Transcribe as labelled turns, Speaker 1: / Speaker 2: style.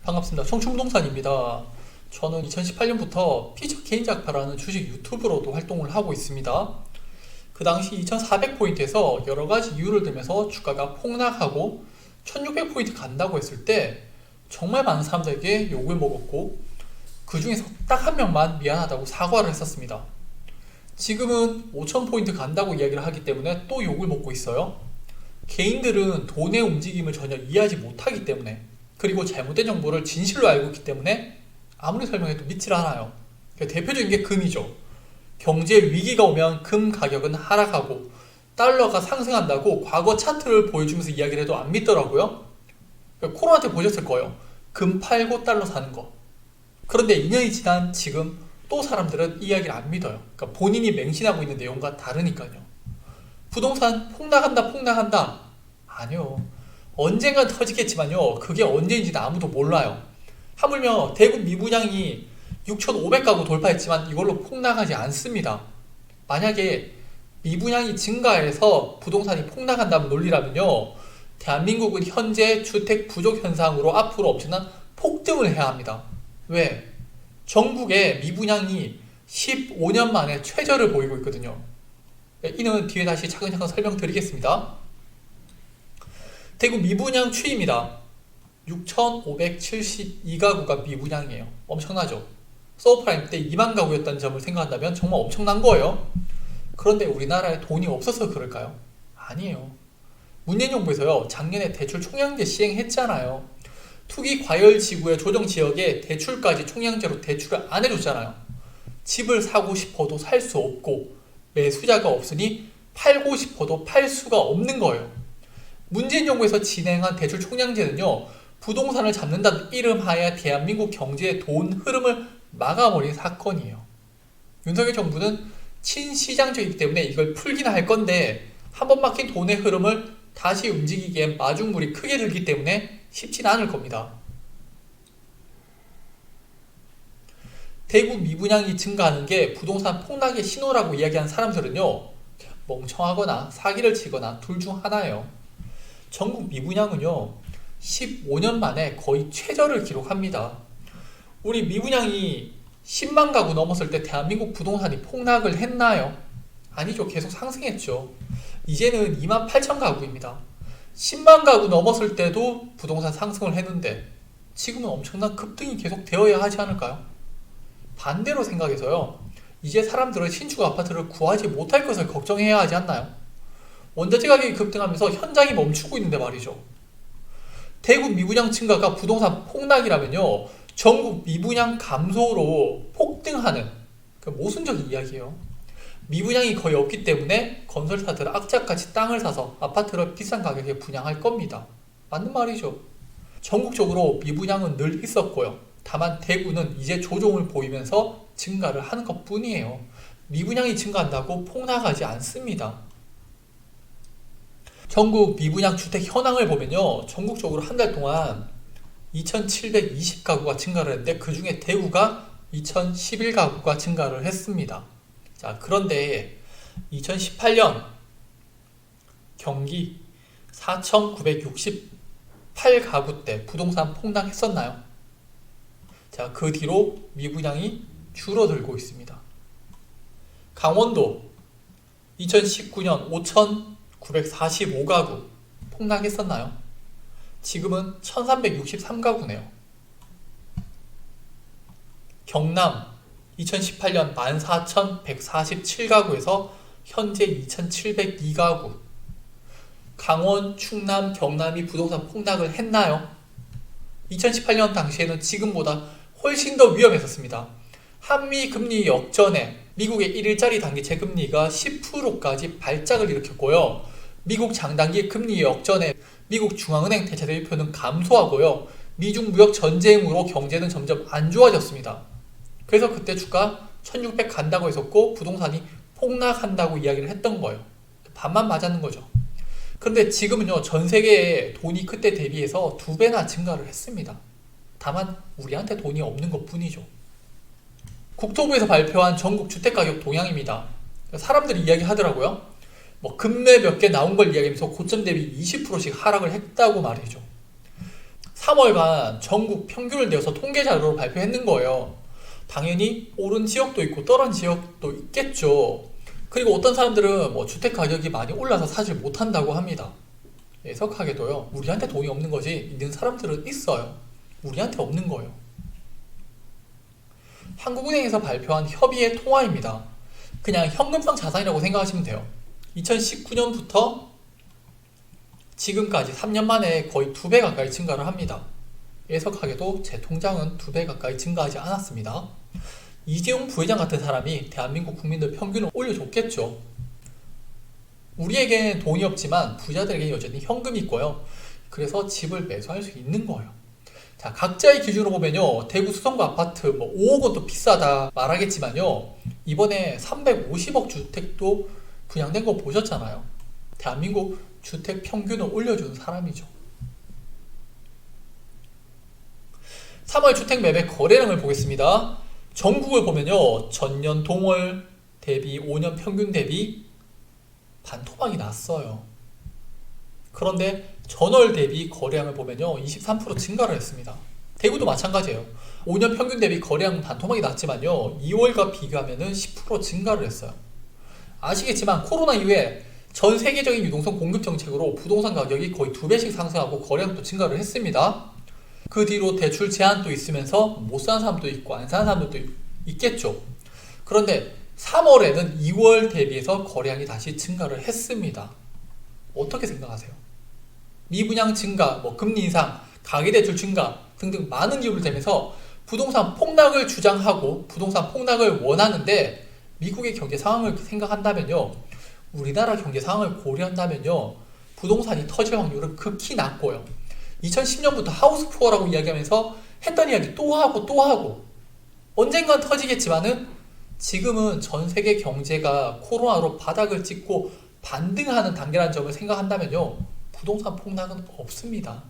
Speaker 1: 반갑습니다. 청춘부동산입니다. 저는 2018년부터 피처 개인작파라는 주식 유튜브로도 활동을 하고 있습니다. 그 당시 2400포인트에서 여러가지 이유를 들면서 주가가 폭락하고 1600포인트 간다고 했을 때 정말 많은 사람들에게 욕을 먹었고 그 중에서 딱 한 명만 미안하다고 사과를 했었습니다. 지금은 5000포인트 간다고 이야기를 하기 때문에 또 욕을 먹고 있어요. 개인들은 돈의 움직임을 전혀 이해하지 못하기 때문에, 그리고 잘못된 정보를 진실로 알고 있기 때문에 아무리 설명해도 믿질 않아요. 대표적인 게 금이죠. 경제 위기가 오면 금 가격은 하락하고 달러가 상승한다고 과거 차트를 보여주면서 이야기를 해도 안 믿더라고요. 코로나 때 보셨을 거예요. 금 팔고 달러 사는 거. 그런데 2년이 지난 지금 또 사람들은 이야기를 안 믿어요. 그러니까 본인이 맹신하고 있는 내용과 다르니까요. 부동산 폭락한다. 아니요. 언젠간 터지겠지만요. 그게 언제인지는 아무도 몰라요. 하물며 대구 미분양이 6,500가구 돌파했지만 이걸로 폭락하지 않습니다. 만약에 미분양이 증가해서 부동산이 폭락한다는 논리라면요. 대한민국은 현재 주택 부족 현상으로 앞으로 엄청난 폭등을 해야 합니다. 왜? 전국에 미분양이 15년 만에 최저를 보이고 있거든요. 이는 뒤에 다시 차근차근 설명드리겠습니다. 대구 미분양 추이입니다. 6,572가구가 미분양이에요. 엄청나죠? 서브프라임 때 2만 가구였다는 점을 생각한다면 정말 엄청난 거예요. 그런데 우리나라에 돈이 없어서 그럴까요? 아니에요. 문재인 정부에서요, 작년에 대출 총량제 시행했잖아요. 투기 과열 지구의 조정 지역에 대출까지 총량제로 대출을 안 해줬잖아요. 집을 사고 싶어도 살 수 없고 매수자가 없으니 팔고 싶어도 팔 수가 없는 거예요. 문재인 정부에서 진행한 대출 총량제는요, 부동산을 잡는다는 이름하에 대한민국 경제의 돈 흐름을 막아버린 사건이에요. 윤석열 정부는 친시장적이기 때문에 이걸 풀기나 할 건데 한 번 막힌 돈의 흐름을 다시 움직이기엔 마중물이 크게 들기 때문에 쉽진 않을 겁니다. 대구 미분양이 증가하는 게 부동산 폭락의 신호라고 이야기한 사람들은요, 멍청하거나 사기를 치거나 둘 중 하나예요. 전국 미분양은요, 15년 만에 거의 최저를 기록합니다. 우리 미분양이 10만 가구 넘었을 때 대한민국 부동산이 폭락을 했나요? 아니죠. 계속 상승했죠. 이제는 2만 8천 가구입니다. 10만 가구 넘었을 때도 부동산 상승을 했는데 지금은 엄청난 급등이 계속 되어야 하지 않을까요? 반대로 생각해서요, 이제 사람들은 신축 아파트를 구하지 못할 것을 걱정해야 하지 않나요? 원자재 가격이 급등하면서 현장이 멈추고 있는데 말이죠. 대구 미분양 증가가 부동산 폭락이라면요, 전국 미분양 감소로 폭등하는 모순적인 이야기예요. 미분양이 거의 없기 때문에 건설사들은 악착같이 땅을 사서 아파트를 비싼 가격에 분양할 겁니다. 맞는 말이죠. 전국적으로 미분양은 늘 있었고요. 다만 대구는 이제 조정을 보이면서 증가를 하는 것 뿐이에요. 미분양이 증가한다고 폭락하지 않습니다. 전국 미분양 주택 현황을 보면요, 전국적으로 한 달 동안 2,720가구가 증가를 했는데 그 중에 대구가 2,011가구가 증가를 했습니다. 자, 그런데 2018년 경기 4,968가구 때 부동산 폭락했었나요? 자, 그 뒤로 미분양이 줄어들고 있습니다. 강원도 2019년 5,945가구 폭락했었나요? 지금은 1,363가구네요. 경남 2018년 14,147가구에서 현재 2,702가구. 강원, 충남, 경남이 부동산 폭락을 했나요? 2018년 당시에는 지금보다 훨씬 더 위험했었습니다. 한미 금리 역전에 미국의 1일짜리 단기 채금리가 10%까지 발작을 일으켰고요. 미국 장단기 금리 역전에 미국 중앙은행 대체 대표는 감소하고요. 미중 무역 전쟁으로 경제는 점점 안 좋아졌습니다. 그래서 그때 주가 1600 간다고 했었고 부동산이 폭락한다고 이야기를 했던 거예요. 반만 맞았는 거죠. 그런데 지금은요, 전 세계의 돈이 그때 대비해서 2배나 증가를 했습니다. 다만 우리한테 돈이 없는 것 뿐이죠. 국토부에서 발표한 전국 주택가격 동향입니다. 사람들이 이야기하더라고요. 급매 몇 개 나온 걸 이야기하면서 고점 대비 20%씩 하락을 했다고 말이죠. 3월간 전국 평균을 내어서 통계 자료를 발표했는 거예요. 당연히 오른 지역도 있고 떨어진 지역도 있겠죠. 그리고 어떤 사람들은 뭐 주택 가격이 많이 올라서 사지 못한다고 합니다. 애석하게도요, 우리한테 돈이 없는 거지 있는 사람들은 있어요. 우리한테 없는 거예요. 한국은행에서 발표한 협의회 통화입니다. 그냥 현금성 자산이라고 생각하시면 돼요. 2019년부터 지금까지 3년 만에 거의 2배 가까이 증가를 합니다. 애석하게도 제 통장은 2배 가까이 증가하지 않았습니다. 이재용 부회장 같은 사람이 대한민국 국민들 평균을 올려줬겠죠. 우리에겐 돈이 없지만 부자들에게는 여전히 현금이 있고요. 그래서 집을 매수할 수 있는 거예요. 자, 각자의 기준으로 보면요, 대구 수성구 아파트 뭐 5억 원도 비싸다 말하겠지만요, 이번에 350억 주택도 분양된 거 보셨잖아요. 대한민국 주택 평균을 올려준 사람이죠. 3월 주택 매매 거래량을 보겠습니다. 전국을 보면요, 전년 동월 대비 5년 평균 대비 반토막이 났어요. 그런데 전월 대비 거래량을 보면요, 23% 증가를 했습니다. 대구도 마찬가지예요. 5년 평균 대비 거래량은 반토막이 났지만요, 2월과 비교하면 10% 증가를 했어요. 아시겠지만 코로나 이후에 전 세계적인 유동성 공급 정책으로 부동산 가격이 거의 2배씩 상승하고 거래량도 증가를 했습니다. 그 뒤로 대출 제한도 있으면서 못 사는 사람도 있고 안 사는 사람들도 있겠죠. 그런데 3월에는 2월 대비해서 거래량이 다시 증가를 했습니다. 어떻게 생각하세요? 미분양 증가, 뭐 금리 인상, 가계대출 증가 등등 많은 이유를 대면서 부동산 폭락을 주장하고 부동산 폭락을 원하는데, 미국의 경제 상황을 생각한다면요, 우리나라 경제 상황을 고려한다면요, 부동산이 터질 확률은 극히 낮고요. 2010년부터 하우스 푸어라고 이야기하면서 했던 이야기 또 하고 언젠간 터지겠지만은 지금은 전 세계 경제가 코로나로 바닥을 찍고 반등하는 단계라는 점을 생각한다면요, 부동산 폭락은 없습니다.